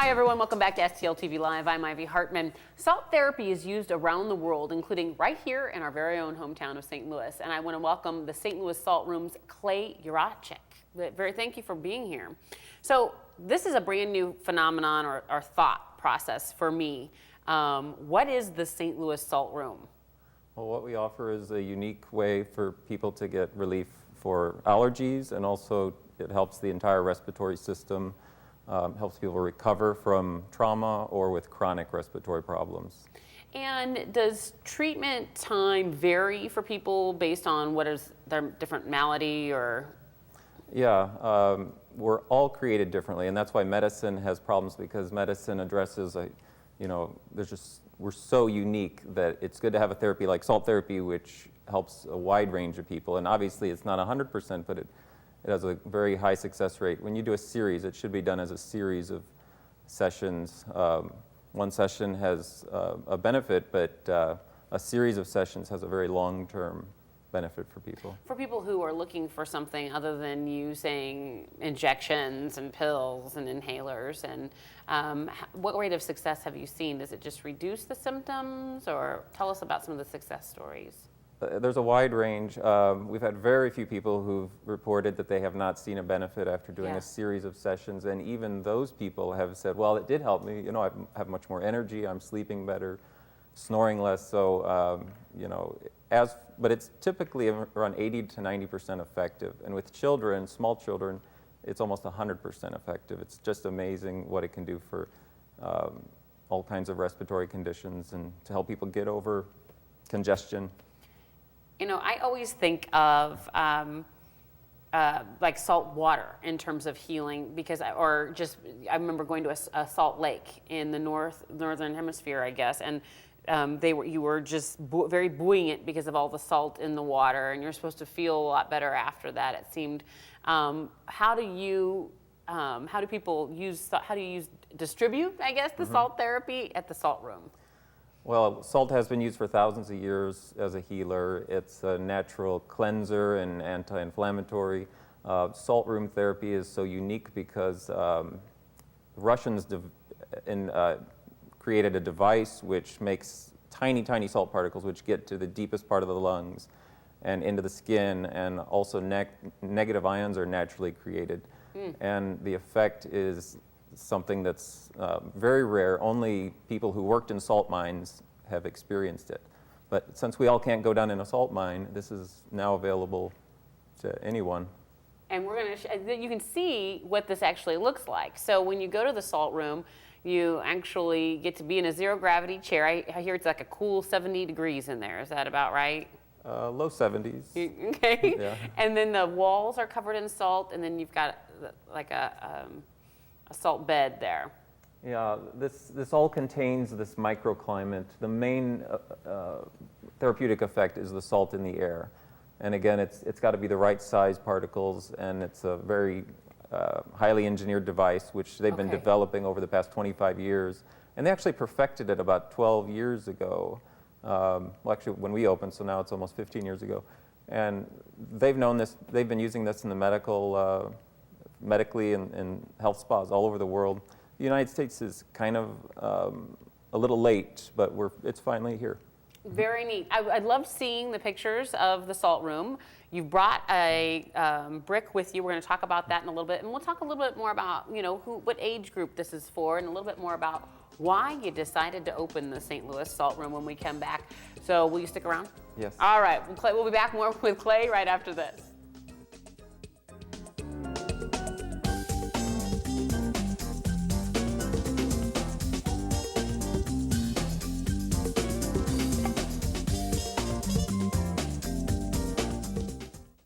Hi everyone, welcome back to STL TV Live. I'm Ivy Hartman. Salt therapy is used around the world, including right here in our very own hometown of St. Louis. And I want to welcome the St. Louis Salt Room's Clay Juracsik. Thank you for being here. So this is a brand new phenomenon or thought process for me. What is the St. Louis Salt Room? Well, what we offer is a unique way for people to get relief for allergies, and also it helps the entire respiratory system, helps people recover from trauma or with chronic respiratory problems. And does treatment time vary for people based on what is their different malady or? Yeah, we're all created differently, and that's why medicine has problems, because medicine addresses we're so unique that it's good to have a therapy like salt therapy, which helps a wide range of people. And obviously it's not 100%, but it has a very high success rate. When you do a series, it should be done as a series of sessions. One session has a benefit, but a series of sessions has a very long-term benefit for people. For people who are looking for something other than using injections and pills and inhalers, and what rate of success have you seen? Does it just reduce the symptoms, or tell us about some of the success stories? There's a wide range. We've had very few people who've reported that they have not seen a benefit after doing a series of sessions, and even those people have said, well, it did help me. I have much more energy, I'm sleeping better, snoring less, so but it's typically around 80 to 90% effective. And with children, small children, it's almost 100% effective. It's just amazing what it can do for all kinds of respiratory conditions and to help people get over congestion. I always think of like salt water in terms of healing, because I remember going to a salt lake in the northern hemisphere, I guess, and you were just very buoyant because of all the salt in the water, and you're supposed to feel a lot better after that, it seemed. How do you distribute, I guess, the salt therapy at the Salt Room? Well, salt has been used for thousands of years as a healer. It's a natural cleanser and anti-inflammatory. Salt room therapy is so unique because Russians created a device which makes tiny, tiny salt particles which get to the deepest part of the lungs and into the skin, and also negative ions are naturally created. And the effect is something that's very rare. Only people who worked in salt mines have experienced it. But since we all can't go down in a salt mine, this is now available to anyone. And we're going to you can see what this actually looks like. So when you go to the Salt Room, you actually get to be in a zero gravity chair. I hear it's like a cool 70 degrees in there. Is that about right? Low 70s. Okay. Yeah. And then the walls are covered in salt, and then you've got like a salt bed there. Yeah, this all contains this microclimate. The main therapeutic effect is the salt in the air. And again, it's got to be the right size particles, and it's a very highly engineered device, which they've been developing over the past 25 years. And they actually perfected it about 12 years ago. Well, actually, when we opened, so now it's almost 15 years ago. And they've known this, they've been using this in the medically in health spas all over the world. The United States is kind of a little late, but it's finally here. Very neat. I love seeing the pictures of the Salt Room. You've brought a brick with you. We're going to talk about that in a little bit, and we'll talk a little bit more about what age group this is for, and a little bit more about why you decided to open the St. Louis Salt Room when we come back. So will you stick around? Yes. All right. We'll be back more with Clay right after this.